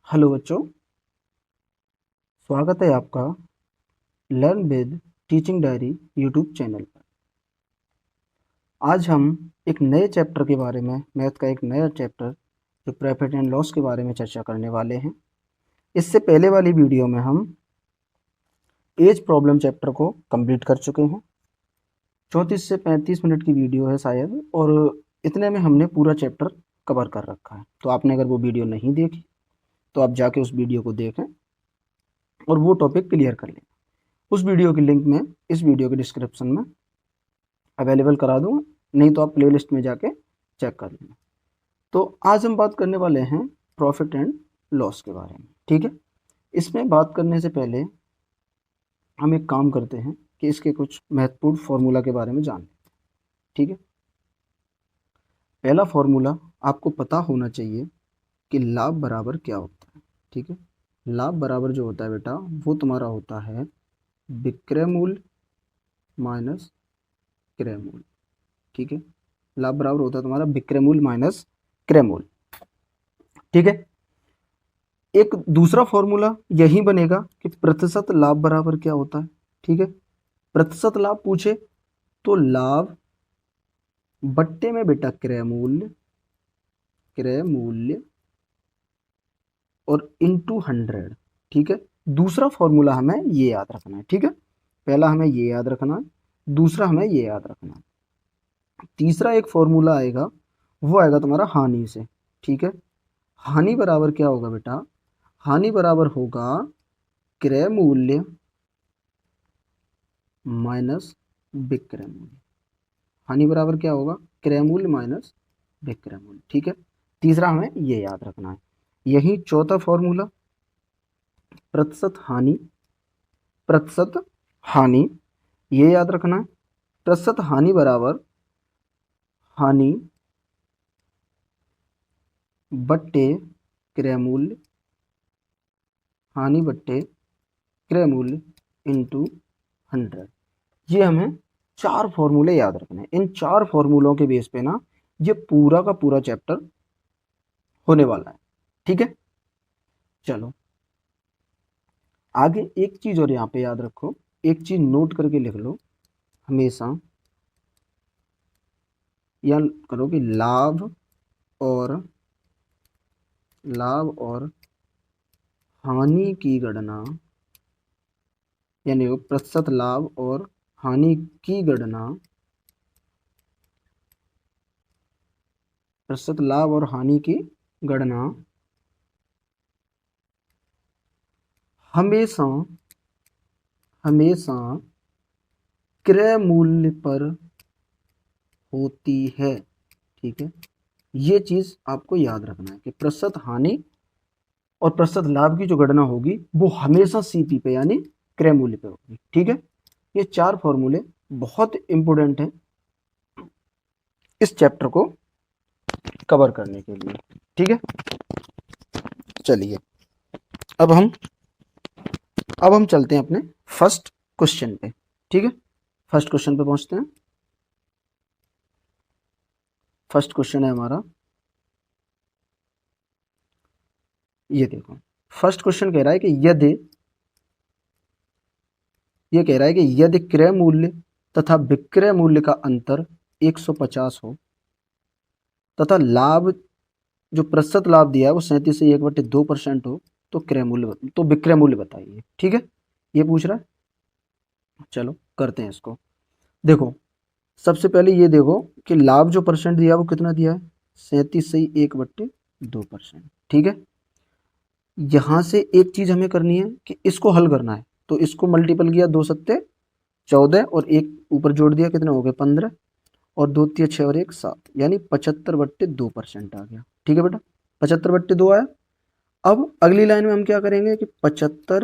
Hello बच्चों, स्वागत है आपका learn with teaching diary YouTube channel पर। आज हम एक नए चैप्टर के बारे में, मैथ का एक नया चैप्टर जो प्रॉफिट एंड लॉस के बारे में चर्चा करने वाले हैं। इससे पहले वाली वीडियो में हम एज प्रॉब्लम चैप्टर को कंप्लीट कर चुके हैं। 34 से 35 मिनट की वीडियो है शायद, और इतने में हमने पूरा चैप्टर कवर कर रखा है। तो आपने अगर वो वीडियो नहीं देखी तो आप जाके उस वीडियो को देखें और वो टॉपिक क्लियर कर लें। उस वीडियो की लिंक मैं इस वीडियो के डिस्क्रिप्शन में अवेलेबल करा दूंगा, नहीं तो आप प्लेलिस्ट में जाके चेक कर लेना। तो आज हम बात करने वाले हैं प्रॉफिट एंड लॉस के बारे में, ठीक है। इसमें बात करने से पहले हम एक काम करते हैं कि इसके कुछ महत्वपूर्ण फॉर्मूला के बारे में जान लेते हैं, ठीक है। पहला फॉर्मूला आपको पता होना चाहिए कि लाभ बराबर क्या होता है, ठीक है। लाभ बराबर जो होता है बेटा, वो तुम्हारा होता है विक्रय मूल्य माइनस क्रय मूल्य, ठीक है। लाभ बराबर होता है तुम्हारा विक्रय मूल्य माइनस क्रय मूल्य, ठीक है। एक दूसरा फॉर्मूला यही बनेगा कि प्रतिशत लाभ बराबर क्या होता है, ठीक है। प्रतिशत लाभ पूछे तो लाभ बट्टे में बेटा क्रय मूल्य और इंटू 100, ठीक है। दूसरा फॉर्मूला हमें ये याद रखना है, ठीक है। पहला हमें ये याद रखना है, दूसरा हमें ये याद रखना है। तीसरा एक फॉर्मूला आएगा, वो आएगा तुम्हारा हानि से, ठीक है। हानि बराबर क्या होगा बेटा, हानि बराबर होगा क्रय मूल्य माइनस विक्रय मूल्य। हानि बराबर क्या होगा, क्रय मूल्य माइनस विक्रय मूल्य, ठीक है। तीसरा हमें ये याद रखना है। यही चौथा फॉर्मूला प्रतिशत हानि, ये याद रखना है। प्रतिशत हानि बराबर हानि बट्टे क्रय मूल्य, हानि बट्टे क्रय मूल्य इंटू 100। ये हमें चार फॉर्मूले याद रखने हैं। इन चार फॉर्मूलों के बेस पे ना ये पूरा का पूरा चैप्टर होने वाला है, ठीक है। चलो आगे एक चीज और यहाँ पे याद रखो, एक चीज नोट करके लिख लो हमेशा, या करो कि और हानि की गणना, यानी प्रतिशत लाभ और हानि की गणना, प्रतिशत लाभ और हानि की गणना हमेशा क्रय मूल्य पर होती है, ठीक है। ये चीज आपको याद रखना है कि प्रतिशत हानि और प्रतिशत लाभ की जो गणना होगी वो हमेशा सीपी पे यानी क्रय मूल्य पे होगी, ठीक है। ये चार फॉर्मूले बहुत इंपोर्टेंट हैं इस चैप्टर को कवर करने के लिए, ठीक है। चलिए अब हम चलते हैं अपने फर्स्ट क्वेश्चन पे, ठीक है। फर्स्ट क्वेश्चन पे पहुंचते हैं। फर्स्ट क्वेश्चन है हमारा, ये देखो। फर्स्ट क्वेश्चन कह रहा है कि यदि क्रय मूल्य तथा विक्रय मूल्य का अंतर 150 हो तथा लाभ जो प्रतिशत लाभ दिया है वो 37 से 1/2% हो, तो विक्रय मूल्य बताइए, ठीक है। ये पूछ रहा है। चलो करते हैं इसको। देखो सबसे पहले ये देखो कि लाभ जो परसेंट दिया है वो कितना दिया है, 37 से 1/2%, ठीक है। यहां से एक चीज हमें करनी है कि इसको हल करना है, तो इसको मल्टीपल किया, 2 सत्ते 14 और एक ऊपर जोड़ दिया, कितने हो गए 15, और 2 तिया 6 और 1 7, यानी 75/2% आ गया, ठीक है बेटा। 75/2 आया। अब अगली लाइन में हम क्या करेंगे कि 75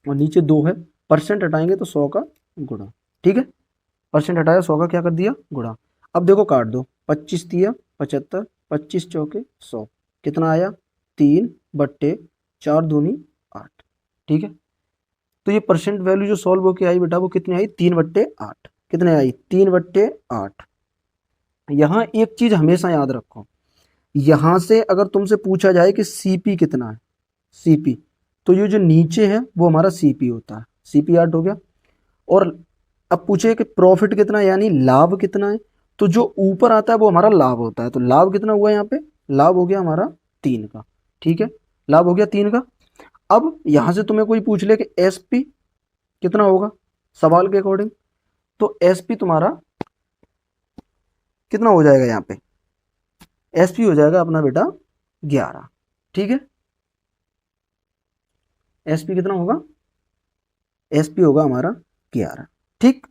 और नीचे 2 है, परसेंट हटाएंगे तो 100 का गुणा, ठीक है। परसेंट हटाया, 100 का क्या कर दिया गुणा। अब देखो काट दो, 25 तिया 75, 25 चौके 100, कितना आया 3/4 दूनी 8, ठीक है। तो ये परसेंट वैल्यू जो सॉल्व होके आई बेटा वो कितनी आई, 3/8, कितने आई 3/8। यहाँ एक चीज हमेशा याद रखो, यहां से अगर तुमसे पूछा जाए कि सीपी कितना है, सीपी, तो ये जो नीचे है वो हमारा सीपी होता है, सीपी 8 हो गया। और अब पूछे कि प्रॉफिट कितना है यानी लाभ कितना है, तो जो ऊपर आता है वो हमारा लाभ होता है। तो लाभ कितना हुआ यहाँ पे, लाभ हो गया हमारा 3 का, ठीक है, लाभ हो गया 3 का। अब यहां से तुम्हें कोई पूछ ले कि एसपी कितना होगा सवाल के अकॉर्डिंग, तो एसपी तुम्हारा कितना हो जाएगा, यहाँ पे एसपी हो जाएगा अपना बेटा 11, ठीक है। एसपी कितना होगा, एसपी होगा हमारा 11, ठीक।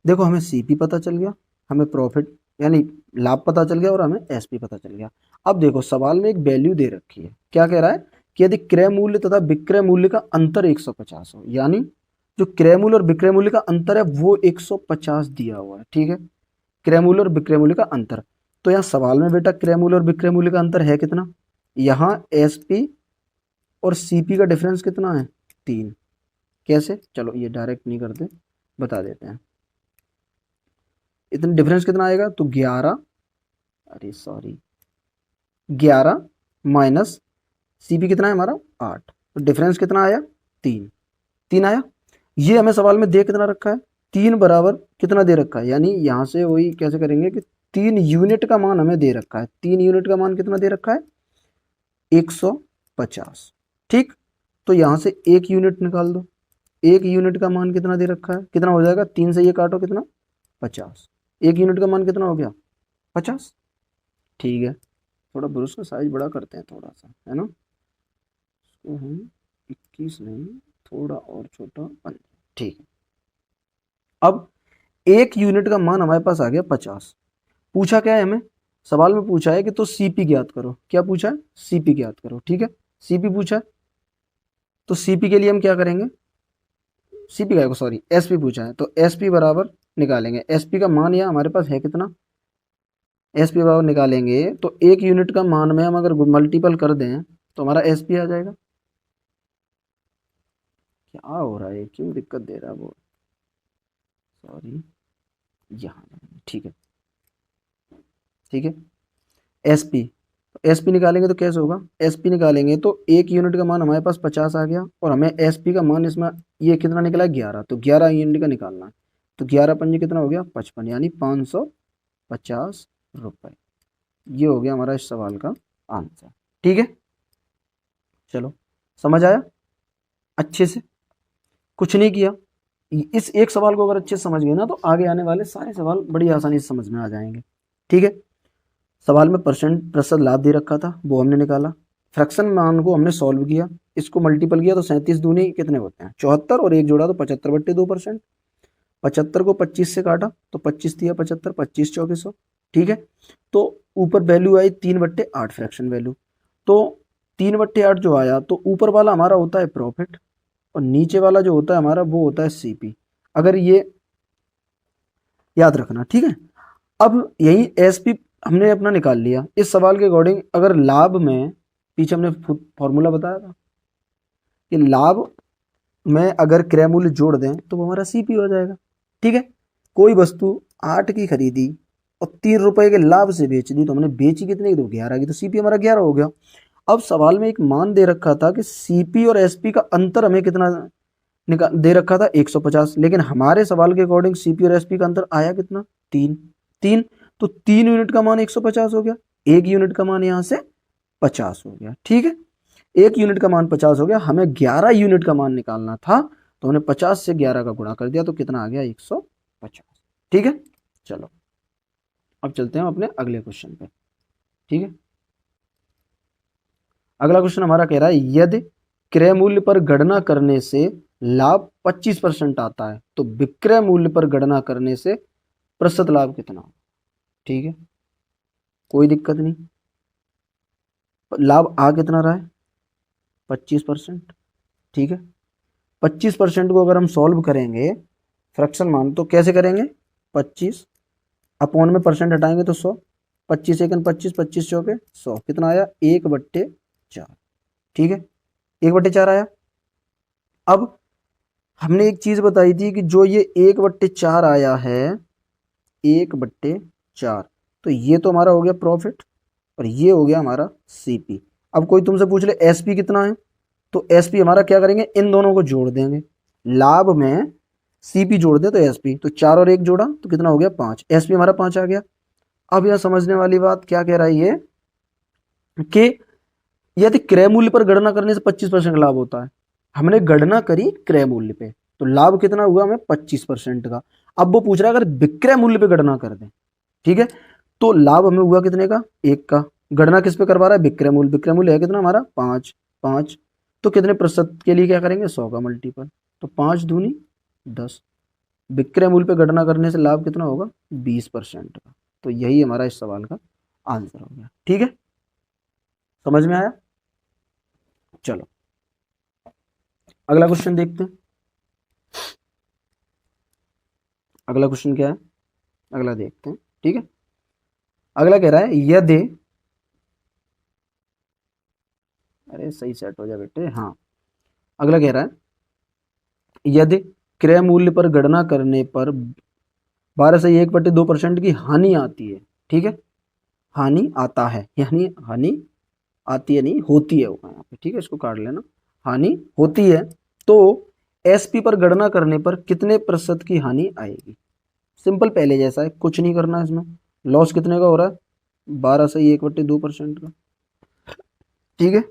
देखो हमें सीपी पता चल गया, हमें प्रॉफिट यानी लाभ पता चल गया और हमें एसपी पता चल गया। अब देखो सवाल में एक वैल्यू दे रखी है, क्या कह रहा है कि यदि क्रय मूल्य तथा विक्रय मूल्य का अंतर 150 हो, यानी जो क्रय मूल्य और विक्रय मूल्य का अंतर है वो 150 दिया हुआ है, ठीक है, क्रय मूल्य और विक्रय मूल्य का अंतर। तो यहाँ सवाल में बेटा क्रय मूल्य और विक्रय मूल्य का अंतर है कितना, यहाँ एसपी और सीपी का डिफरेंस कितना है 3। कैसे, चलो ये डायरेक्ट नहीं करते, बता देते हैं। इतना डिफरेंस कितना आएगा, तो 11, अरे सॉरी 11 माइनस सीपी कितना है हमारा 8, तो डिफरेंस कितना आया 3 आया। ये हमें सवाल में दे कितना रखा है 3 बराबर कितना दे रखा है, यानी यहाँ से वही कैसे करेंगे कि 3 यूनिट का मान हमें दे रखा है, 3 यूनिट का मान कितना दे रखा है 150, ठीक। तो यहाँ से 1 यूनिट निकाल दो, 1 यूनिट का मान कितना दे रखा है, कितना हो जाएगा 3 से ये काटो कितना 50, 1 यूनिट का मान कितना हो गया 50, ठीक है। थोड़ा ब्रश का साइज बड़ा करते हैं थोड़ा सा, है ना, इसको हम 21 नहीं थोड़ा और छोटा 15, ठीक है। अब 1 यूनिट का मान हमारे पास आ गया 50, पूछा क्या है हमें, सवाल में पूछा है कि तो सीपी ज्ञात करो, क्या पूछा है सीपी ज्ञात करो, ठीक है, सीपी पूछा है। तो सीपी के लिए हम क्या करेंगे, सीपी का सॉरी एसपी पूछा है, तो एसपी बराबर निकालेंगे, एसपी का मान यहाँ हमारे पास है कितना, एसपी बराबर निकालेंगे तो 1 यूनिट का मान में हम अगर मल्टीपल कर दें तो हमारा एसपी आ जाएगा। क्या हो रहा है, क्यों दिक्कत दे रहा है वो, सॉरी यहाँ, ठीक है, ठीक है। एसपी, एसपी निकालेंगे तो कैसे होगा, एसपी निकालेंगे तो 1 यूनिट का मान हमारे पास 50 आ गया और हमें एसपी का मान इसमें ये कितना निकला 11, तो 11 यूनिट का निकालना है, तो 11 पंजे कितना हो गया 55, यानी 550 रुपये। ये हो गया हमारा इस सवाल का आंसर, ठीक है। चलो समझ आया अच्छे से, कुछ नहीं किया, इस एक सवाल को अगर अच्छे से समझ गए ना तो आगे आने वाले सारे सवाल बड़ी आसानी से समझ में आ जाएंगे, ठीक है। सवाल में परसेंट प्रतिशत लाभ दे रखा था वो हमने निकाला, फ्रैक्शन मान को हमने सॉल्व किया, इसको मल्टीपल किया तो 37 दूनी कितने होते हैं 74 और एक जोड़ा तो 75/2%, 75 को 25 से काटा तो 25 दिया 75, 25 चौके 100, ठीक है। तो ऊपर वैल्यू आई 3/8 फ्रैक्शन वैल्यू, तो 3/8 जो आया तो ऊपर वाला हमारा होता है प्रॉफिट और नीचे वाला जो होता है हमारा वो होता है सीपी, अगर ये याद रखना, ठीक है। अब यही एसपी हमने अपना निकाल लिया, इस सवाल के अकॉर्डिंग अगर लाभ में, पीछे हमने फॉर्मूला बताया था कि लाभ में अगर क्रय मूल्य जोड़ दें तो वो हमारा सीपी हो जाएगा, ठीक है। कोई वस्तु 8 की खरीदी और 3 रुपए के लाभ से बेच दी, तो हमने बेची कितने की, तो 11 की, तो सीपी हमारा 11 हो गया। अब सवाल में एक मान दे रखा था कि सीपी और एसपी का अंतर हमें कितना दे रखा था 150, लेकिन हमारे सवाल के अकॉर्डिंग सीपी और एसपी का अंतर आया कितना 3, तो 3 यूनिट का मान 150 हो गया, 1 यूनिट का मान यहाँ से 50 हो गया, ठीक है। 1 यूनिट का मान 50 हो गया, हमें 11 यूनिट का मान निकालना था तो हमने 50 से 11 का गुणा कर दिया तो कितना आ गया 150, ठीक है। चलो अब चलते हैं अपने अगले क्वेश्चन पे, ठीक है। अगला क्वेश्चन हमारा कह रहा है यदि क्रय मूल्य पर गणना करने से लाभ 25% आता है तो विक्रय मूल्य पर गणना करने से प्रतिशत लाभ कितना हो, ठीक है, कोई दिक्कत नहीं। लाभ आ कितना रहा है 25%, ठीक है। 25% को अगर हम सॉल्व करेंगे फ्रैक्शन मान तो कैसे करेंगे, 25 अपॉन में परसेंट हटाएंगे तो 100, 25 एकन 25, 25 चौके 100, कितना आया 1/4, ठीक है, 1/4 आया। अब हमने एक चीज बताई थी कि जो ये 1/4 आया है 1/4, तो ये तो हमारा हो गया प्रॉफिट और ये हो गया हमारा सीपी। अब कोई तुमसे पूछ ले एसपी कितना है, तो एसपी हमारा क्या करेंगे, इन दोनों को जोड़ देंगे, लाभ में सीपी जोड़ दे तो एसपी, तो 4 और 1 जोड़ा तो कितना हो गया 5, एसपी हमारा 5 आ गया। अब यह समझने वाली बात क्या कह रहा है ये कि यदि क्रय मूल्य पर गणना करने से 25% लाभ होता है, हमने गणना करी क्रय मूल्य पे तो लाभ कितना हुआ हमें 25% का। अब वो पूछ रहा है अगर विक्रय मूल्य पे गणना कर दें, ठीक है, तो लाभ हमें हुआ कितने का 1 का। गणना किस पे करवा रहा है, विक्रय मूल्य, विक्रय मूल्य है कितना हमारा 5, 5 तो कितने प्रतिशत के लिए क्या करेंगे 100 का मल्टीपल, तो 5 दूनी 10, विक्रय मूल्य पे गणना करने से लाभ कितना होगा 20% का। तो यही हमारा इस सवाल का आंसर हो गया। ठीक है, समझ में आया। चलो अगला क्वेश्चन देखते हैं। अगला क्वेश्चन क्या है, अगला देखते हैं। ठीक है, अगला कह रहा है यदि, अरे सही सेट हो जाए बेटे, हाँ अगला कह रहा है यदि क्रय मूल्य पर गणना करने पर 12 से 1/2% की हानि आती है, ठीक है, हानि आता है यानी हानि आती है नहीं होती है होगा यहाँ पे, ठीक है, इसको काट लेना, हानि होती है तो एसपी पर गणना करने पर कितने प्रतिशत की हानि आएगी। सिंपल पहले जैसा है, कुछ नहीं करना है इसमें। लॉस कितने का हो रहा है 12 से 1/2% का, ठीक है,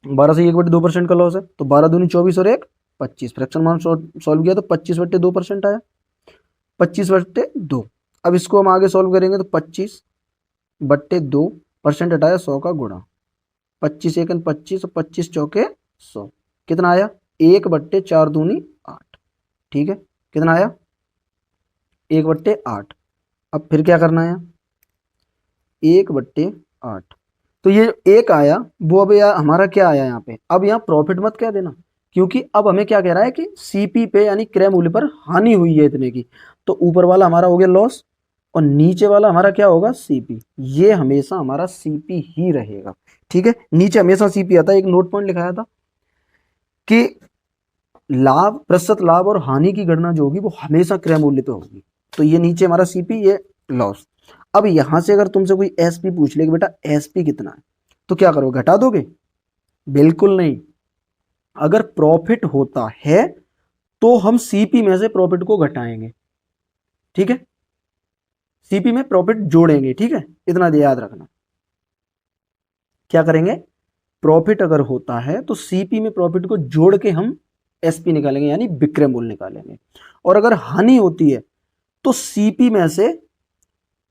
12 से 1/2% का लॉस है, तो 12 दूनी 24 और 1 25, फ्रैक्शन मान सॉल्व किया तो 25/2% आया, 25/2। अब इसको हम आगे सॉल्व करेंगे तो 25/2% हटाया 100 का गुणा, 25 एकन 25 और 25 चौके 100, कितना आया 1/4 दूनी 8, ठीक है, कितना आया 1/8। अब फिर क्या करना है 1/8, तो ये 1 आया वो अब यार हमारा क्या आया यहाँ पे, अब यहाँ प्रॉफिट मत क्या देना, क्योंकि अब हमें क्या कह रहा है कि सीपी पे यानी क्रय मूल्य पर हानि हुई है इतने की, तो ऊपर वाला हमारा हो गया लॉस और नीचे वाला हमारा क्या होगा सीपी, ये हमेशा हमारा सीपी ही रहेगा। ठीक है, नीचे हमेशा सीपी आता है, एक नोट पॉइंट लिखाया था कि लाभ, प्रतिशत लाभ और हानि की गणना जो होगी वो हमेशा क्रय मूल्य पे होगी, तो ये नीचे हमारा सीपी, ये लॉस। अब यहां से अगर तुमसे कोई एसपी पूछ ले कि बेटा एसपी कितना है, तो क्या करोगे घटा दोगे, बिल्कुल नहीं। अगर प्रॉफिट होता है तो हम सीपी में से प्रॉफिट को घटाएंगे, ठीक है, सीपी में प्रॉफिट जोड़ेंगे, ठीक है, इतना याद रखना। क्या करेंगे, प्रॉफिट अगर होता है तो सीपी में प्रॉफिट को जोड़ के हम एसपी निकालेंगे यानी विक्रय मूल्य निकालेंगे, और अगर हानि होती है तो सीपी में से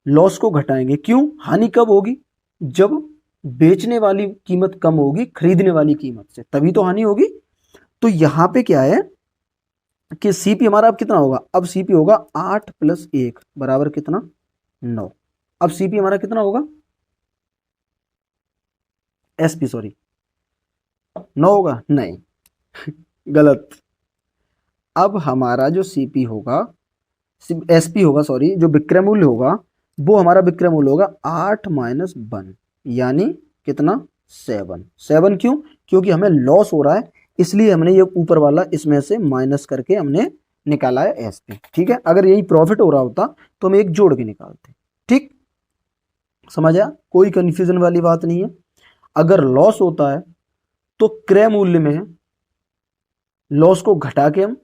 लॉस को घटाएंगे। क्यों, हानि कब होगी, जब बेचने वाली कीमत कम होगी खरीदने वाली कीमत से, तभी तो हानि होगी। तो यहां पे क्या है कि सीपी हमारा अब कितना होगा, अब सीपी होगा 8 + 1 बराबर कितना 9। अब सीपी हमारा कितना होगा एसपी सॉरी 9 होगा, नहीं गलत। अब हमारा जो सीपी होगा, एसपी होगा सॉरी, जो विक्रय मूल्य होगा वो हमारा विक्रय मूल्य होगा 8 - 1 यानी कितना 7। 7 क्यों, क्योंकि हमें लॉस हो रहा है इसलिए हमने ये ऊपर वाला इसमें से माइनस करके हमने निकाला है एसपी। ठीक है, अगर यही प्रॉफिट हो रहा होता तो हम एक जोड़ के निकालते। ठीक, समझ आया, कोई कंफ्यूजन वाली बात नहीं है। अगर लॉस होता है तो क्रय मूल्य में लॉस को घटा के हम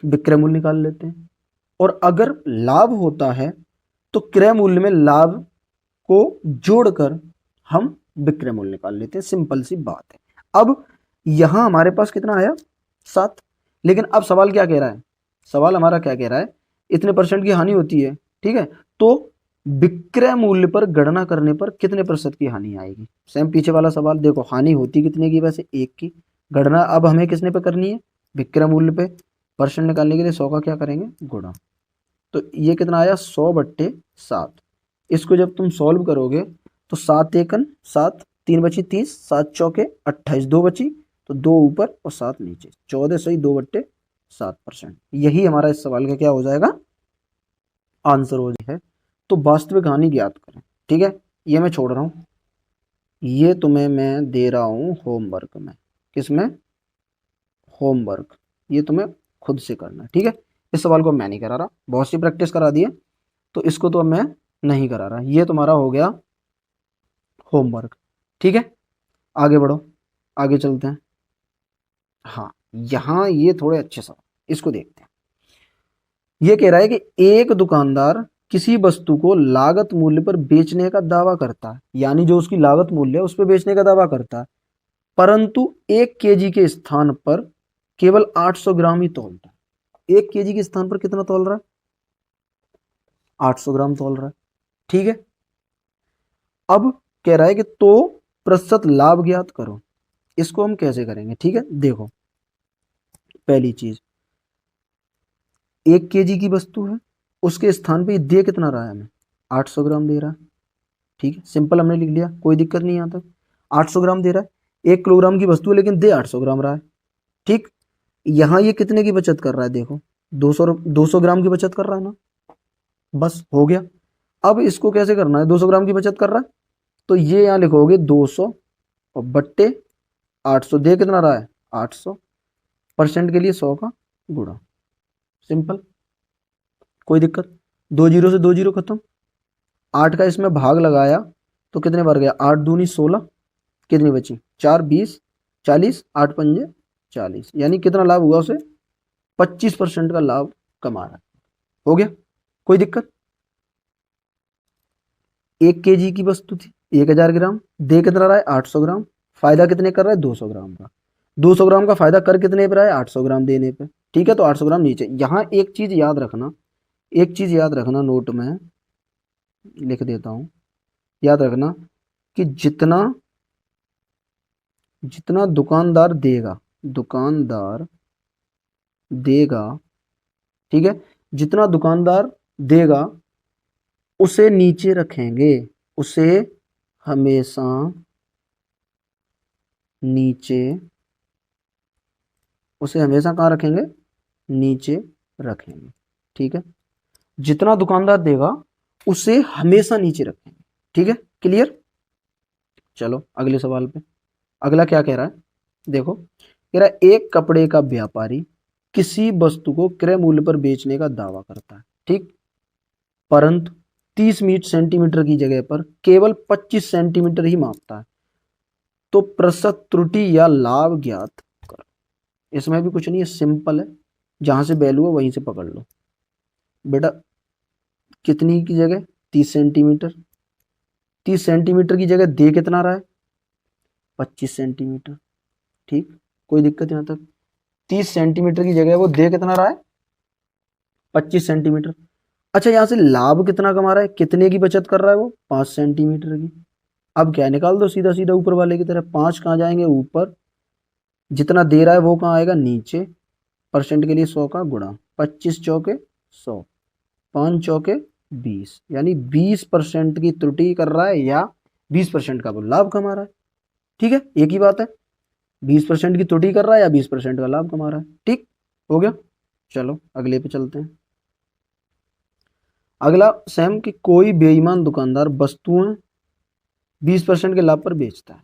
विक्रय मूल्य निकाल लेते हैं, और अगर लाभ होता है तो क्रय मूल्य में लाभ को जोड़कर हम विक्रय मूल्य निकाल लेते हैं। सिंपल सी बात है। अब यहां हमारे पास कितना आया 7, लेकिन अब सवाल क्या कह रहा है, सवाल हमारा क्या कह रहा है इतने % की हानि होती है, ठीक है, तो विक्रय मूल्य पर गणना करने पर कितने % की हानि आएगी। सेम पीछे वाला सवाल देखो, हानि होती कितने की, वैसे 1 की, गणना अब हमें किसने पे करनी है विक्रय मूल्य पे, % निकालने के लिए 100 का क्या करेंगे गुणा, तो ये कितना आया 100/7। इसको जब तुम सॉल्व करोगे तो 7 एकन 7, 3 बची 30, 7 चौके 28, 2 बची तो 2 ऊपर और 7 नीचे, 14 सही 2/7%। यही हमारा इस सवाल का क्या हो जाएगा आंसर हो जाए। तो वास्तविक हानि ज्ञात करें। ठीक है, ये मैं छोड़ रहा हूँ, ये तुम्हें मैं दे रहा हूँ होमवर्क में, किसमें होमवर्क, ये तुम्हें खुद से करना है। ठीक है, इस सवाल को मैं नहीं करा रहा, बहुत सी प्रैक्टिस करा दी है तो इसको तो अब मैं नहीं करा रहा, ये तुम्हारा हो गया होमवर्क। ठीक है, आगे बढ़ो, आगे चलते हैं। हाँ, यहाँ ये थोड़े अच्छे सा इसको देखते हैं। ये कह रहा है कि एक दुकानदार किसी वस्तु को लागत मूल्य पर बेचने का दावा करता है, यानी जो उसकी लागत मूल्य है उस पर बेचने का दावा करता है, परंतु 1 केजी के स्थान पर केवल 800 ग्राम ही तौलता है। 1 केजी के स्थान पर कितना तौल रहा है? 800 ग्राम तौल रहा है। ठीक है, अब कह रहा है कि तो प्रतिशत लाभ ज्ञात करो। इसको हम कैसे करेंगे? ठीक है, देखो, पहली चीज, 1 केजी की वस्तु है, उसके स्थान पे दे कितना रहा है हमें? 800 ग्राम दे रहा है। ठीक है, सिंपल हमने लिख लिया, कोई दिक्कत नहीं यहाँ तक। 800 ग्राम दे रहा है, 1 किलोग्राम की वस्तु है लेकिन दे 800 ग्राम रहा है। ठीक, यहाँ ये कितने की बचत कर रहा है? देखो, 200 ग्राम की बचत कर रहा है ना, बस हो गया। अब इसको कैसे करना है? 200 ग्राम की बचत कर रहा है तो ये यहाँ लिखोगे 200 और बट्टे 800, दे कितना रहा है? 800, परसेंट के लिए 100 का गुणा, सिंपल, कोई दिक्कत। 2 जीरो से 2 जीरो खत्म। 8 का इसमें भाग लगाया तो कितने बार गया? 8 दूनी 16, कितनी बची? 4 20 40, 8 पंजे 40, यानी कितना लाभ हुआ उसे? 25% का लाभ कमा रहा है। हो गया, कोई दिक्कत। 1 केजी की वस्तु थी, 1000 ग्राम, दे कितना रहा है? 800 ग्राम, फायदा कितने कर रहा है? 200 ग्राम का। 200 ग्राम का फायदा कर कितने पे रहा है? 800 ग्राम देने पे। ठीक है, तो 800 ग्राम नीचे। यहाँ एक चीज याद रखना, एक चीज याद रखना, नोट में लिख देता हूं, याद रखना कि जितना जितना दुकानदार देगा, दुकानदार देगा, ठीक है, जितना दुकानदार देगा उसे नीचे रखेंगे, उसे हमेशा नीचे, उसे हमेशा कहाँ रखेंगे? नीचे रखेंगे। ठीक है, जितना दुकानदार देगा उसे हमेशा नीचे रखेंगे। ठीक है, क्लियर? चलो अगले सवाल पे। अगला क्या कह रहा है? देखो, कह रहा है एक कपड़े का व्यापारी किसी वस्तु को क्रय मूल्य पर बेचने का दावा करता है, ठीक, परंतु 30 सेंटीमीटर की जगह पर केवल 25 सेंटीमीटर ही मापता है, तो प्रतिशत त्रुटि या लाभ ज्ञात करो। इसमें भी कुछ नहीं है, सिंपल है, जहां से वैल्यू है वहीं से पकड़ लो बेटा। कितनी की जगह? 30 सेंटीमीटर, 30 सेंटीमीटर की जगह दे कितना रहा है? 25 सेंटीमीटर। ठीक, कोई दिक्कत यहाँ तक? 30 सेंटीमीटर की जगह वो दे कितना रहा है? 25 सेंटीमीटर। अच्छा, यहां से लाभ कितना कमा रहा है? कितने की बचत कर रहा है वो? 5 सेंटीमीटर की। अब क्या है, निकाल दो सीधा सीधा ऊपर वाले की तरफ। 5 कहाँ जाएंगे? ऊपर। जितना दे रहा है वो कहाँ आएगा? नीचे। परसेंट के लिए 100 का गुणा, 25 चौके 100, 5 चौके 20, यानी 20% की त्रुटि कर रहा है या 20% का वो लाभ कमा रहा है। ठीक है, एक ही बात है, 20% की त्रुटि कर रहा है या 20% का लाभ कमा रहा है। ठीक हो गया, चलो अगले पे चलते हैं। अगला सेम कि कोई बेईमान दुकानदार वस्तुएं 20% के लाभ पर बेचता है।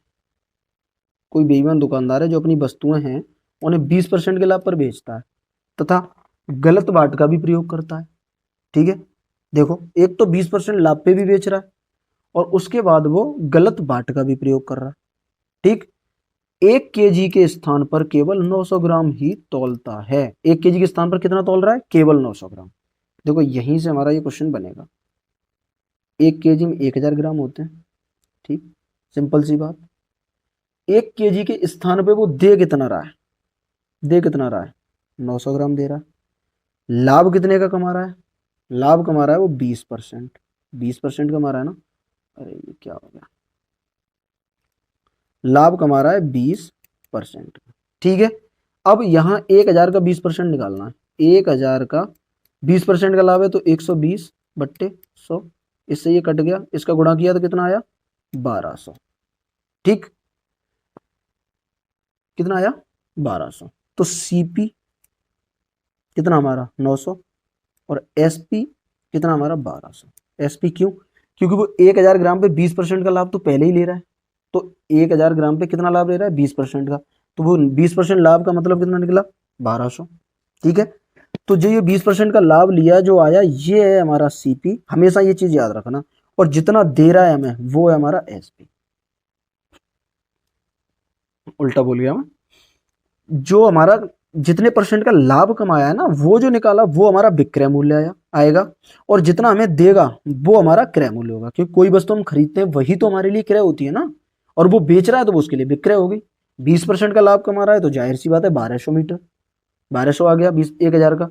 कोई बेईमान दुकानदार है जो अपनी वस्तुएं हैं उन्हें 20% के लाभ पर बेचता है तथा गलत बाट का भी प्रयोग करता है। ठीक है, देखो, एक तो 20% लाभ पे भी बेच रहा है और उसके बाद वो गलत बाट का भी प्रयोग कर रहा है। ठीक, 1 केजी के स्थान पर केवल 900 ग्राम ही तौलता है। 1 केजी के स्थान पर कितना तौल रहा है? केवल 900 ग्राम। देखो, यहीं से हमारा ये क्वेश्चन बनेगा। 1 केजी में 1000 ग्राम होते हैं। ठीक, सिंपल सी बात। 1 केजी के स्थान पे वो दे कितना रहा है? दे कितना रहा है? 900 ग्राम दे रहा है। लाभ कितने का कमा रहा है? लाभ कमा रहा है वो 20%। 20% कमा रहा है ना, अरे ये क्या हो गया, लाभ कमा रहा है 20%। ठीक है, अब यहाँ 1000 का 20% निकालना है। 1000 का 20% का लाभ है तो 120 बट्टे 100, इससे ये कट गया, इसका गुणा किया तो कितना आया? 1200। ठीक, कितना आया? 1200। तो सीपी कितना हमारा? 900 और एसपी कितना हमारा? 1200। एसपी क्यों? क्योंकि वो 1000 ग्राम पे 20% का लाभ तो पहले ही ले रहा है, तो 1000 ग्राम पे कितना लाभ ले रहा है? 20% का, तो वो 20% लाभ का मतलब कितना निकला? 1200। ठीक है, तो जो ये 20% का लाभ लिया जो आया, ये है हमारा सीपी, हमेशा ये चीज याद रखना, और जितना दे रहा है हमें वो है हमारा एसपी। उल्टा बोल गया मैं, जो हमारा जितने परसेंट का लाभ कमाया है ना, वो जो निकाला वो हमारा विक्रय मूल्य आएगा, और जितना हमें देगा वो हमारा क्रय मूल्य होगा, क्योंकि कोई वस्तु हम खरीदते हैं वही तो हमारे लिए क्रय होती है ना, और वो बेच रहा है तो वो उसके लिए विक्रय हो गई। 20% का लाभ कमा रहा है तो जाहिर सी बात है 1200 मीटर, 1200 आ गया 1000 का,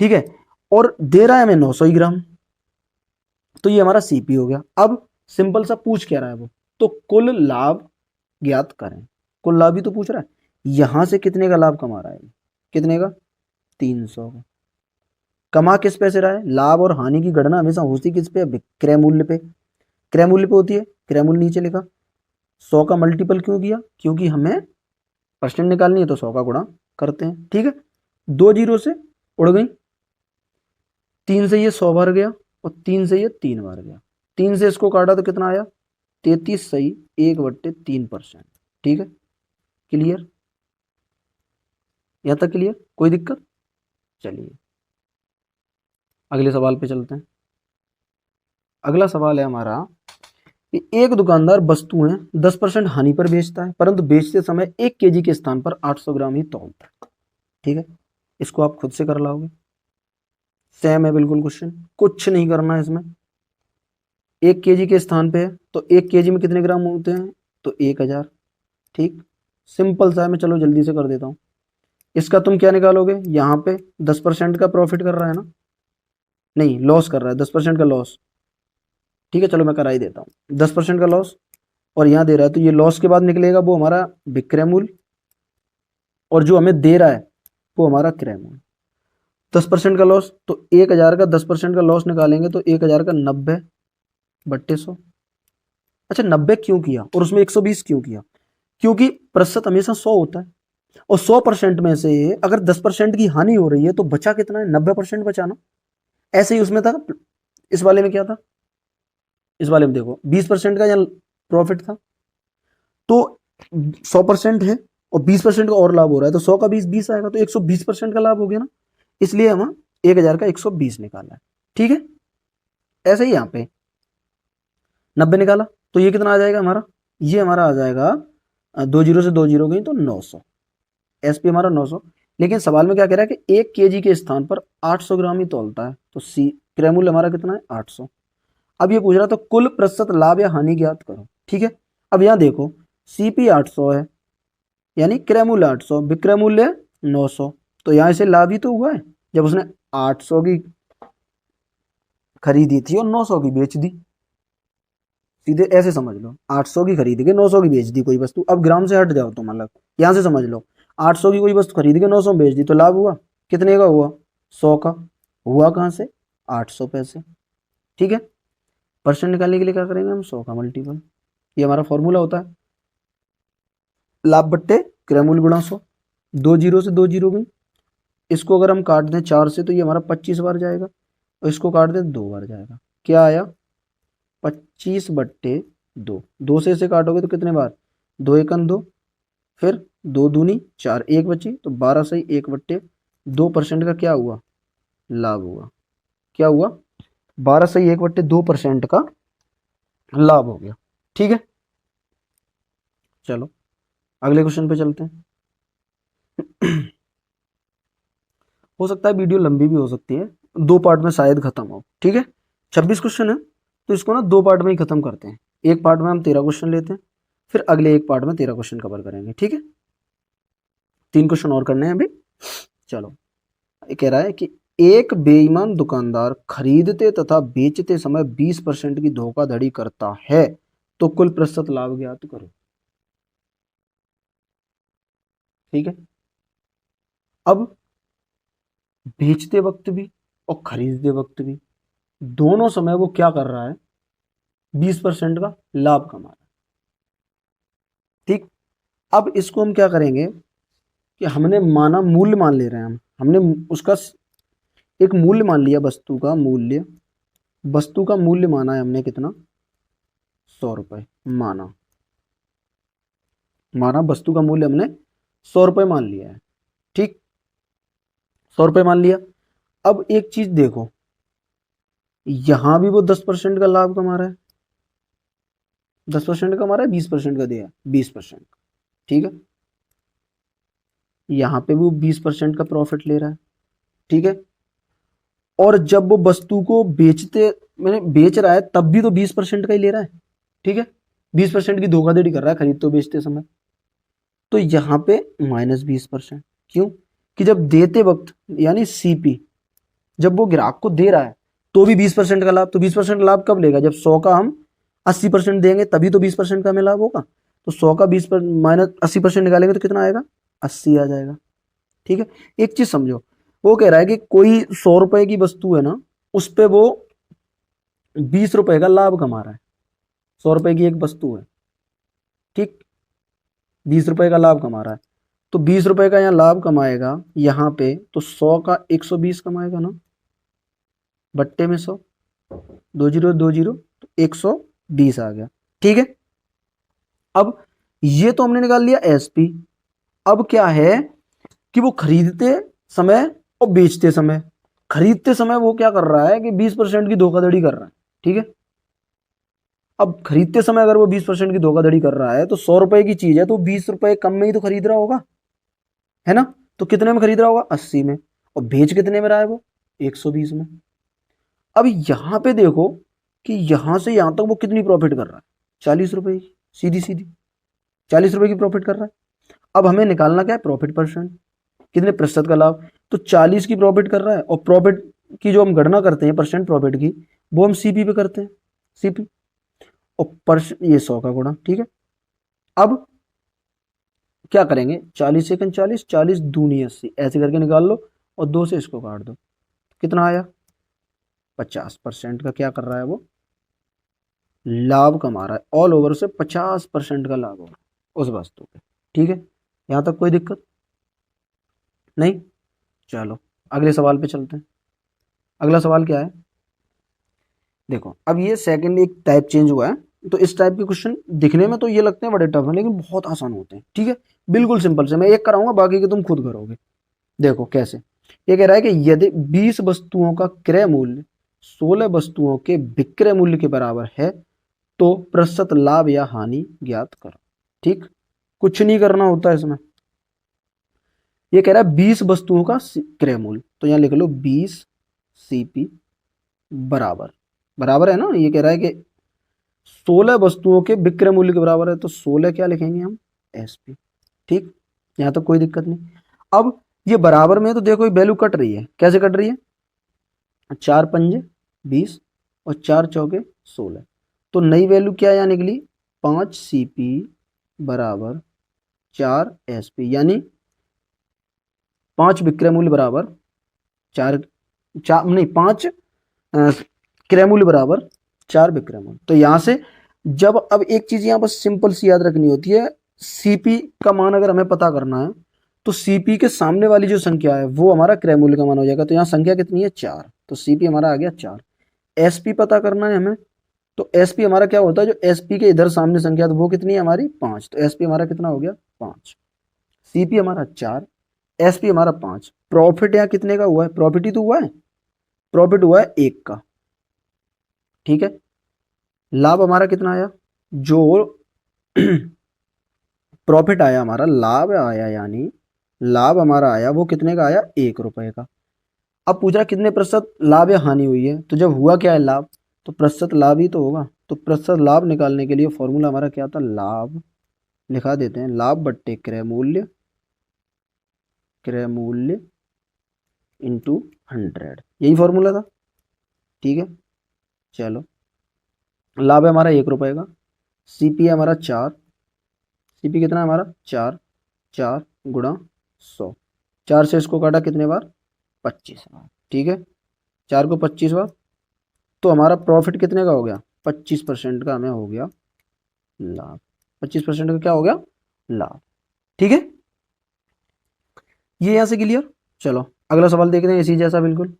ठीक है। और दे रहा है हमें 900 ग्राम, तो ये हमारा सीपी हो गया। अब सिंपल सा पूछ क्या रहा है वो, तो कुल लाभ ज्ञात करें। कुल लाभ ही तो पूछ रहा है, यहां से कितने का लाभ कमा रहा है, कितने का, 300 का। कमा किस पे से रहा है, लाभ और हानि की गणना हमेशा होती किस पे, क्रय मूल्य पे, क्रय मूल्य पे होती है। क्रय मूल्य नीचे लिखा, 100 का मल्टीपल क्यों किया, क्योंकि हमें परसेंट निकालनी है तो 100 का गुणा करते हैं, ठीक है। 2 जीरो से उड़ गई, 3 से ये 100 बार गया और 3 से ये 3 बार गया, 3 से इसको काटा तो कितना आया, 33 सही 1/3%, ठीक है। क्लियर, यहां तक क्लियर, कोई दिक्कत। चलिए अगले सवाल पे चलते हैं। अगला सवाल है हमारा कि एक दुकानदार वस्तुएं 10% हानि पर बेचता है, परंतु बेचते समय 1 केजी के स्थान पर 800 ग्राम ही तौलता है, ठीक है। इसको आप खुद से कर लाओगे, सेम है बिल्कुल क्वेश्चन, कुछ नहीं करना है इसमें। 1 केजी के स्थान पे है तो 1 केजी में कितने ग्राम होते हैं, तो 1000, ठीक। सिंपल सा है, मैं चलो जल्दी से कर देता हूँ। इसका तुम क्या निकालोगे, यहाँ पे 10% का प्रॉफिट कर रहा है ना, नहीं लॉस कर रहा है, 10% का लॉस, ठीक है। चलो मैं करा ही देता हूँ, 10% का लॉस, और यहाँ दे रहा है तो ये लॉस के बाद निकलेगा वो हमारा विक्रय मूल्य, और जो हमें दे रहा है वो हमारा क्रय मूल्य। 10% का लॉस तो 1000 का 10% का लॉस निकालेंगे तो 1000 का 90/100। अच्छा 90 क्यों किया और उसमें 120 क्यों किया, क्योंकि प्रतिशत हमेशा 100 होता है, और 100% में से अगर 10% की हानि हो रही है तो बचा कितना है, 90% बचाना। ऐसे ही उसमें था, इस वाले में क्या था, इस वाले में देखो 20% का यहाँ प्रॉफिट था, तो 100% है और 20% का और लाभ हो रहा है, तो 100 का 20 आएगा, तो 120% का लाभ हो गया ना, इसलिए हम 1000 का 120 निकाला है, ठीक है। ऐसे ही यहाँ पे 90 निकाला तो ये कितना आ जाएगा हमारा, ये हमारा आ जाएगा 2 जीरो से 2 जीरो गई तो 900, एसपी हमारा 900। लेकिन सवाल में क्या कह रहा है कि 1 केजी के स्थान पर 800 ग्राम ही तौलता है, तो सी क्रय मूल्य हमारा कितना है, 800। अब ये पूछ रहा तो कुल प्रतिशत लाभ या हानि ज्ञात करो, ठीक है। अब यहाँ देखो सीपी 800 है, यानी क्रय मूल्य 800, विक्रय मूल्य 900, तो यहाँ से लाभ ही तो हुआ है जब उसने 800 की खरीदी थी और 900 की बेच दी। सीधे ऐसे समझ लो, 800 की खरीद के 900 की बेच दी कोई वस्तु। अब ग्राम से हट जाओ तो मतलब यहां से समझ लो, 800 की कोई वस्तु खरीद के 900 में बेच दी तो लाभ हुआ, कितने का हुआ, 100 का। हुआ कहां से, 800 पैसे, ठीक है। परसेंट निकालने के लिए क्या करेंगे हम, 100 का मल्टीपल, ये हमारा फॉर्मूला होता है, लाभ बट्टे क्रय मूल्य गुणा 100। 2 जीरो से 2 जीरो गई, इसको अगर हम काट दें 4 से तो ये हमारा 25 बार जाएगा, और इसको काट दें 2 बार जाएगा, क्या आया, 25/2। 2 से इसे काटोगे तो कितने बार, 2 एकम 2, फिर 2 दूनी 4, 1 बची तो 12 सही 1/2% का क्या हुआ, लाभ हुआ। क्या हुआ, 12 सही 1/2% का लाभ हो गया, ठीक है। चलो अगले क्वेश्चन पे चलते हैं। हो सकता है वीडियो लंबी भी हो सकती है, 2 पार्ट में शायद खत्म हो, ठीक है। 26 क्वेश्चन है तो इसको ना 2 पार्ट में ही खत्म करते हैं। एक पार्ट में हम 13 क्वेश्चन लेते हैं, फिर अगले एक पार्ट में 13 क्वेश्चन कवर करेंगे, ठीक है। 3 क्वेश्चन और करने हैं अभी। चलो ये कह रहा है कि एक बेईमान दुकानदार खरीदते तथा बेचते समय 20% की धोखाधड़ी करता है, तो कुल प्रतिशत लाभ ज्ञात करो, ठीक है। अब बेचते वक्त भी और खरीदते वक्त भी दोनों समय वो क्या कर रहा है, 20% का लाभ कमा रहा है, ठीक। अब इसको हम क्या करेंगे कि हमने माना मूल्य मान ले रहे हैं हम, हमने उसका एक मूल्य मान लिया, वस्तु का मूल्य, वस्तु का मूल्य माना है हमने कितना, 100 रुपए माना, माना वस्तु का मूल्य हमने 100 रुपए मान लिया है, ठीक। 100 रुपए मान लिया। अब एक चीज देखो, यहां भी वो 10% का लाभ कमा रहा है, 10% कमा रहा है, 20% का दिया, 20%, ठीक है। यहाँ पे वो 20% का प्रॉफिट ले रहा है, ठीक है। और जब वो वस्तु को मैंने बेच रहा है तब भी तो 20% का ही ले रहा है, ठीक है। 20% की धोखाधड़ी कर रहा है खरीदते और बेचते समय। तो यहाँ पे -20%। क्यों? कि जब देते वक्त यानी सीपी, जब वो ग्राहक को दे रहा है तो भी 20% का लाभ। तो 20% लाभ कब लेगा? जब 100 का हम 80% देंगे तभी तो 20% का हमें लाभ होगा। तो 100 का 20 माइनस 80% निकालेंगे तो कितना आएगा? 80 आ जाएगा, ठीक है। एक चीज समझो, वो कह रहा है कि कोई 100 रुपए की वस्तु है ना, उस पर वो 20 रुपए का लाभ कमा रहा है। 100 रुपए की एक वस्तु है, ठीक, 20 रुपए का लाभ कमा रहा है। तो 20 रुपए का यहाँ लाभ कमाएगा यहाँ पे, तो 100 का 120 कमाएगा ना, बट्टे में 100, 20 तो 120 आ गया, ठीक है। अब ये तो हमने निकाल लिया एसपी। अब क्या है कि वो खरीदते समय और बेचते समय, खरीदते समय वो क्या कर रहा है कि 20% की धोखाधड़ी कर रहा है, ठीक है। अब खरीदते समय अगर वो 20% की धोखाधड़ी कर रहा है तो 100 रुपए की चीज है तो 20 रुपए कम में ही तो खरीद रहा होगा, है ना। तो कितने में खरीद रहा होगा? 80 में। और बेच कितने में रहा है वो? 120 में। अब यहां पे देखो कि यहां से यहां तक वो कितनी प्रॉफिट कर रहा है? 40 रुपए की, सीधी सीधी 40 रुपए की प्रॉफिट कर रहा है। अब हमें निकालना क्या है? प्रॉफिट परसेंट, कितने प्रतिशत का लाभ। तो 40 की प्रॉफिट कर रहा है, और प्रॉफिट की जो हम गणना करते हैं परसेंट प्रॉफिट की, वो हम सीपी पे करते हैं, सीपी और परसेंट, ये 100 का गुणा, ठीक है। अब क्या करेंगे? 40 सेकंड 40, 40 दूनी 80, ऐसे करके निकाल लो और 2 से इसको काट दो। कितना आया? 50% का क्या कर रहा है वो? लाभ कमा रहा है। ऑल ओवर से 50% का लाभ होगा उस वस्तु पे, ठीक है। यहां तक कोई दिक्कत नहीं? चलो अगले सवाल पे चलते हैं। अगला सवाल क्या है? देखो अब ये सेकंड एक टाइप चेंज हुआ है, तो इस टाइप के क्वेश्चन दिखने में तो ये लगते हैं बड़े टफ हैं, लेकिन बहुत आसान होते हैं, ठीक है। बिल्कुल सिंपल से मैं एक कराऊंगा, बाकी के तुम खुद करोगे। देखो कैसे। ये कह रहा है कि यदि 20 वस्तुओं का क्रय मूल्य 16 वस्तुओं के विक्रय मूल्य के बराबर है तो प्रतिशत लाभ या हानि ज्ञात करो, ठीक। कुछ नहीं करना होता इसमें। ये कह रहा है 20 वस्तुओं का क्रय मूल्य, तो यहां लिख लो 20 सीपी बराबर, बराबर है ना। ये कह रहा है कि 16 वस्तुओं के विक्रय मूल्य के बराबर है, तो 16 क्या लिखेंगे हम? एसपी, ठीक। यहां तक कोई दिक्कत नहीं। अब ये बराबर में तो देखो वैल्यू कट रही है, कैसे कट रही है? 4 पंजे 20 और 4 चौके 16, तो नई वैल्यू क्या यहाँ निकली? 5 सीपी बराबर 4 एसपी, यानी 5 विक्रय मूल्य बराबर 4, नहीं 5 क्रय मूल्य बराबर 4 विक्रय मूल्य। तो यहां से जब, अब एक चीज यहां बस सिंपल सी याद रखनी होती है, सीपी का मान अगर हमें पता करना है तो सीपी के सामने वाली जो संख्या है वो हमारा क्रय मूल्य का मान हो जाएगा। तो यहाँ संख्या कितनी है? 4, तो सीपी हमारा आ गया 4। एसपी पता करना है हमें, तो एसपी हमारा क्या होता है? जो एसपी के इधर सामने संख्या तो वो कितनी है हमारी? 5, तो एसपी हमारा कितना हो गया? 5। सीपी हमारा 4, एसपी हमारा 5। प्रॉफिट यहाँ कितने का हुआ है? प्रॉफिट ही तो हुआ है, प्रॉफिट हुआ है 1 का, ठीक है। लाभ हमारा कितना आया? जो प्रॉफिट आया हमारा, लाभ आया, यानी लाभ हमारा आया वो कितने का आया? 1 रुपए का। अब पूछ रहा कितने प्रतिशत लाभ या हानि हुई है, तो जब हुआ क्या है लाभ, तो प्रतिशत लाभ ही तो होगा। तो प्रतिशत लाभ निकालने के लिए फॉर्मूला हमारा क्या था? लाभ, लिखा देते हैं, लाभ बट्टे क्रय मूल्य, क्रय मूल्य इंटू 100, यही फॉर्मूला था, ठीक है। चलो लाभ है हमारा 1 रुपए का, सीपी है हमारा 4, सीपी कितना है हमारा? 4, 4 गुणा 100, 4 से इसको काटा कितने बार? 25 बार, ठीक है। 4 को 25 बार, तो हमारा प्रॉफिट कितने का हो गया? 25% का हमें हो गया लाभ। 25% का क्या हो गया? लाभ, ठीक है। ये यहां से क्लियर। चलो अगला सवाल देखते हैं इसी जैसा बिल्कुल।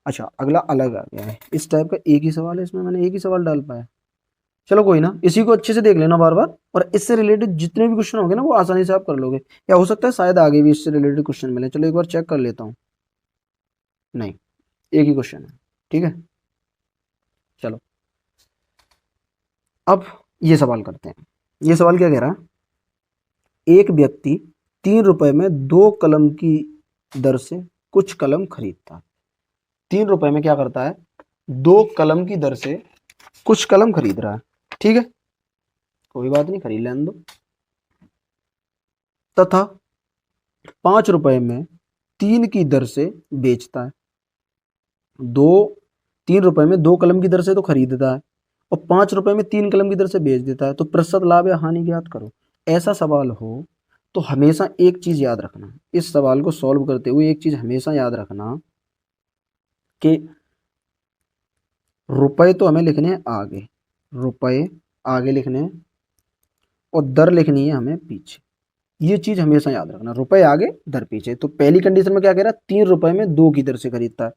अच्छा अगला अलग आ गया है, इस टाइप का एक ही सवाल है, इसमें मैंने एक ही सवाल डाल पाया। चलो कोई ना, इसी को अच्छे से देख लेना बार बार, और इससे रिलेटेड जितने भी क्वेश्चन होंगे ना वो आसानी से आप कर लोगे, या हो सकता है शायद आगे भी इससे रिलेटेड क्वेश्चन मिले। चलो एक बार चेक कर लेता हूँ। नहीं, एक ही क्वेश्चन है, ठीक है। चलो अब ये सवाल करते हैं। ये सवाल क्या कह रहा है एक व्यक्ति 3 रुपए में 2 कलम की दर से कुछ कलम खरीदता है। 3 रुपए में क्या करता है, 2 कलम की दर से कुछ कलम खरीद रहा है। ठीक है, कोई बात नहीं, खरीद लेने दो। तथा 5 रुपए में 3 की दर से बेचता है। 3 रुपए में 2 कलम की दर से तो खरीदता है और 5 रुपए में 3 कलम की दर से बेच देता है। तो प्रतिशत लाभ या हानि ज्ञात करो। ऐसा सवाल हो तो हमेशा एक चीज याद रखना, इस सवाल को सॉल्व करते हुए एक चीज हमेशा याद रखना कि रुपए तो हमें लिखने हैं आगे, रुपए आगे लिखने हैं और दर लिखनी है हमें पीछे। ये चीज हमेशा याद रखना, रुपए आगे दर पीछे। तो पहली कंडीशन में क्या कह रहा है, 3 रुपए में 2 की दर से खरीदता है,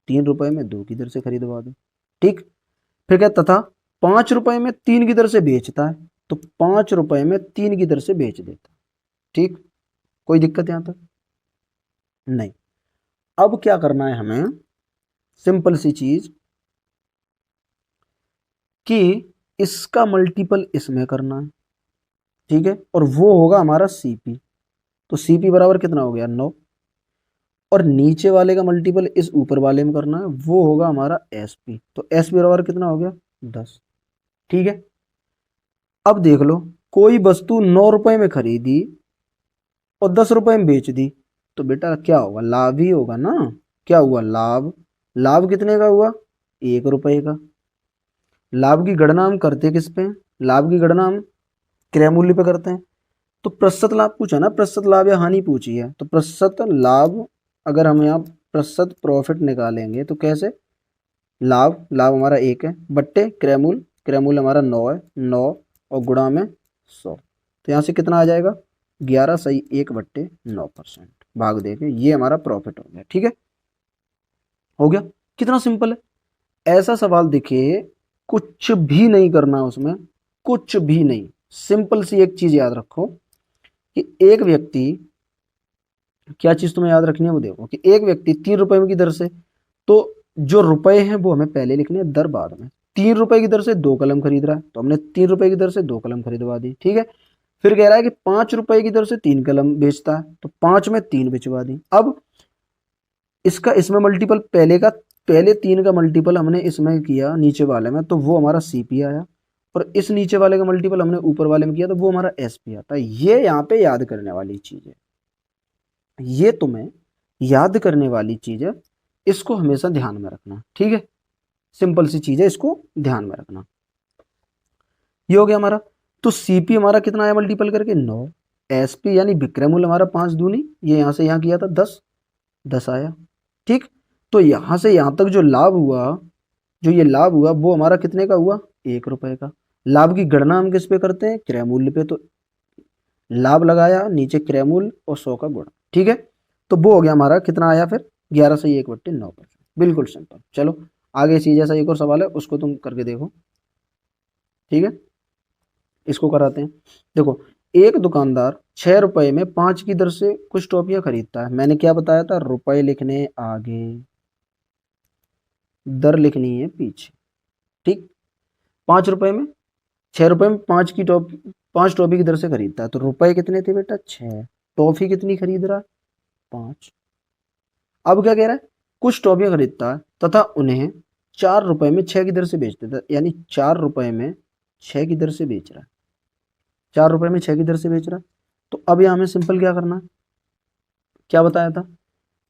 3 रुपए में 2 की दर से खरीदवा दो। ठीक, फिर क्या, तथा 5 रुपए में 3 की दर से बेचता है, तो 5 रुपए में 3 की दर से बेच देता है। ठीक, कोई दिक्कत यहां तक नहीं। अब क्या करना है हमें, सिंपल सी चीज कि इसका मल्टीपल इसमें करना है। ठीक है, और वो होगा हमारा सीपी। तो सीपी बराबर कितना हो गया, 9। और नीचे वाले का मल्टीपल इस ऊपर वाले में करना है, वो होगा हमारा एसपी। तो एसपी बराबर कितना हो गया, 10। ठीक है, अब देख लो, कोई वस्तु 9 रुपए में खरीदी और 10 रुपए में बेच दी, तो बेटा क्या होगा, लाभ ही होगा ना। क्या हुआ, लाभ। लाभ कितने का हुआ, 1 रुपए का। लाभ की गणना हम करते किस पे, लाभ की गणना हम क्रय मूल्य पे करते हैं। तो प्रतिशत लाभ पूछा ना, प्रतिशत लाभ या हानि पूछी है, तो प्रतिशत लाभ, अगर हम यहाँ प्रतिशत प्रॉफिट निकालेंगे तो कैसे, लाभ, लाभ हमारा 1 है, बट्टे क्रय मूल्य, क्रय मूल्य हमारा 9 है, 9 और गुणा में 100। तो यहाँ से कितना आ जाएगा, 11 सही 1/9% भाग देके ये हमारा प्रॉफिट हो गया। ठीक है, हो गया, कितना सिंपल है। ऐसा सवाल दिखे, कुछ भी नहीं करना उसमें, कुछ भी नहीं। सिंपल सी एक चीज याद रखो कि एक व्यक्ति, क्या चीज तुम्हें याद रखनी है वो देखो कि एक व्यक्ति 3 रुपए की दर से, तो जो रुपए हैं वो हमें पहले लिखने हैं, दर बाद में। 3 रुपए की दर से 2 कलम खरीद रहा है, तो हमने 3 रुपए की दर से 2 कलम खरीदवा दी। ठीक है, फिर कह रहा है कि 5 रुपए की दर से 3 कलम बेचता है, तो 5 में 3 बिचवा दी। अब इसका इसमें मल्टीपल, पहले 3 का मल्टीपल हमने इसमें किया नीचे वाले में, तो वो हमारा सीपी आया। और इस नीचे वाले का मल्टीपल हमने ऊपर वाले में किया, तो वो हमारा एसपी आता है। ये यहाँ पे याद करने वाली चीज है, ये तुम्हें याद करने वाली चीज है, इसको हमेशा ध्यान में रखना। ठीक है, सिंपल सी चीज है, इसको ध्यान में रखना। ये हो गया हमारा। तो सीपी हमारा कितना आया मल्टीपल करके, 9। एसपी यानी विक्रय मूल्य हमारा 5 दूनी, ये यहां से यहां किया था 10 आया। ठीक, तो यहां से यहां तक जो लाभ हुआ, जो ये लाभ हुआ वो हमारा कितने का हुआ, 1 रुपए का। लाभ की गणना हम किस पे करते हैं, क्रय मूल्य पे। तो लाभ लगाया, नीचे क्रय मूल्य और 100 का गुणा। ठीक है, तो वो हो गया हमारा, कितना आया फिर, 11 से 1/9%। बिल्कुल सिंपल। चलो आगे इसी जैसा एक और सवाल है, उसको तुम करके देखो। ठीक है, इसको कराते हैं। देखो, एक दुकानदार 6 रुपए में 5 की दर से कुछ टॉफियां खरीदता है। मैंने क्या बताया था, रुपए लिखने आगे, दर लिखनी है पीछे। ठीक, 5 रुपए में, 6 रुपए में 5 टॉफी की दर से खरीदता है, तो रुपए कितने थे बेटा, 6। टॉफी कितनी खरीद रहा है, 5। अब क्या कह रहा है, कुछ टॉफियां खरीदता है तथा उन्हें 4 रुपए में 6 की दर से बेच देता है, यानी 4 रुपए में 6 की दर से बेच रहा है, 4 रुपए में 6 की दर से बेच रहा है। तो अब यहाँ हमें सिंपल क्या करना है, क्या बताया था,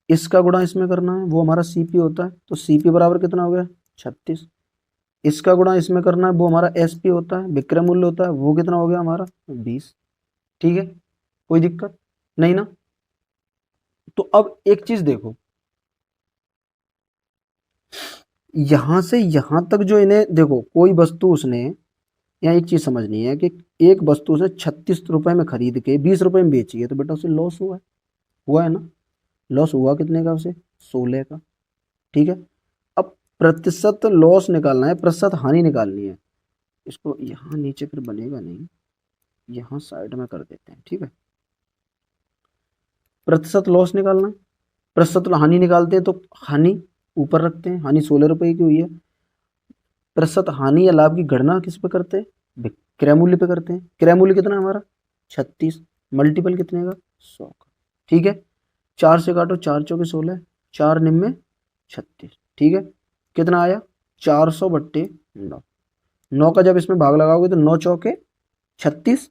इसका गुणा इसमें करना है, वो हमारा सीपी होता है। तो सीपी बराबर कितना हो गया, 36। इसका गुणा इसमें करना है, वो हमारा एसपी होता है, विक्रय मूल्य होता है, वो कितना हो गया हमारा, 20। ठीक है, कोई दिक्कत नहीं ना। तो अब एक चीज देखो, यहां से यहां तक जो इन्हें देखो, कोई वस्तु उसने, यहाँ एक चीज समझनी है कि एक वस्तु उसने 36 रुपए में खरीद के 20 रुपए में बेची है, तो बेटा उसे लॉस हुआ है ना। लॉस हुआ कितने का उसे, 16 का। ठीक है, अब प्रतिशत लॉस निकालना है, प्रतिशत हानि निकालनी है। इसको यहाँ नीचे फिर बनेगा नहीं, यहाँ साइड में कर देते हैं। ठीक है, प्रतिशत लॉस निकालना है, प्रतिशत हानि निकालते हैं, तो हानि ऊपर रखते हैं, हानि 16 रुपए की हुई है। प्रतिशत हानि या लाभ की गणना किस पे करते हैं, क्रय मूल्य पे करते हैं। क्रय मूल्य कितना हमारा, 36, मल्टीपल कितने का 100 का। ठीक है, 4 से काटो, 4 चौके 16, 4 निम्न 36। ठीक है, कितना आया 400/9। 9 का जब इसमें भाग लगाओगे तो 9 चौके 36,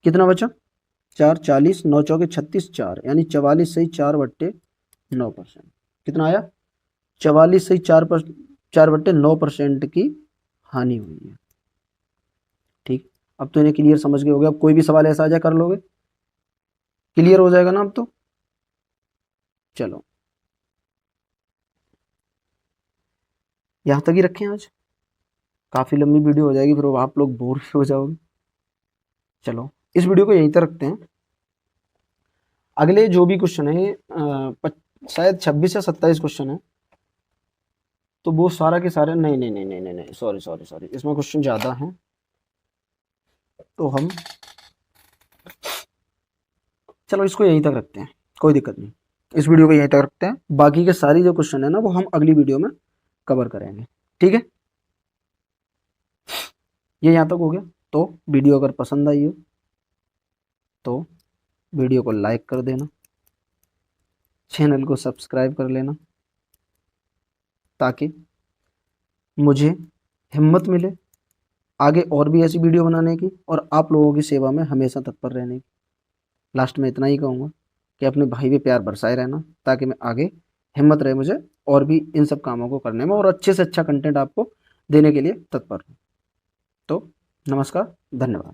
कितना बचा 4, 40, 9 चौके 36, 4 यानी 44 सही 4/9%। कितना आया 44 सही 4/9% की हानि हुई है। ठीक, अब तो इन्हें क्लियर समझ गए होगे। अब कोई भी सवाल ऐसा आ जाए कर लोगे, क्लियर हो जाएगा ना अब तो। चलो यहां तक ही रखें, आज काफी लंबी वीडियो हो जाएगी, फिर आप लोग बोर भी हो जाओगे। चलो इस वीडियो को यहीं तक रखते हैं। अगले जो भी क्वेश्चन है शायद 26 या 27 क्वेश्चन है, तो वो सारा के सारे नहीं नहीं नहीं नहीं नहीं नहीं सॉरी सॉरी सॉरी, इसमें क्वेश्चन ज़्यादा हैं, तो हम चलो इसको यहीं तक रखते हैं, कोई दिक्कत नहीं। इस वीडियो को यहीं तक रखते हैं, बाकी के सारी जो क्वेश्चन है ना वो हम अगली वीडियो में कवर करेंगे। ठीक है, ये यहाँ तक हो गया। तो वीडियो अगर पसंद आई हो तो वीडियो को लाइक कर देना, चैनल को सब्सक्राइब कर लेना, ताकि मुझे हिम्मत मिले आगे और भी ऐसी वीडियो बनाने की और आप लोगों की सेवा में हमेशा तत्पर रहने की। लास्ट में इतना ही कहूँगा कि अपने भाई पे प्यार बरसाए रहना, ताकि मैं आगे हिम्मत रहे मुझे और भी इन सब कामों को करने में और अच्छे से अच्छा कंटेंट आपको देने के लिए तत्पर हूँ। तो नमस्कार, धन्यवाद।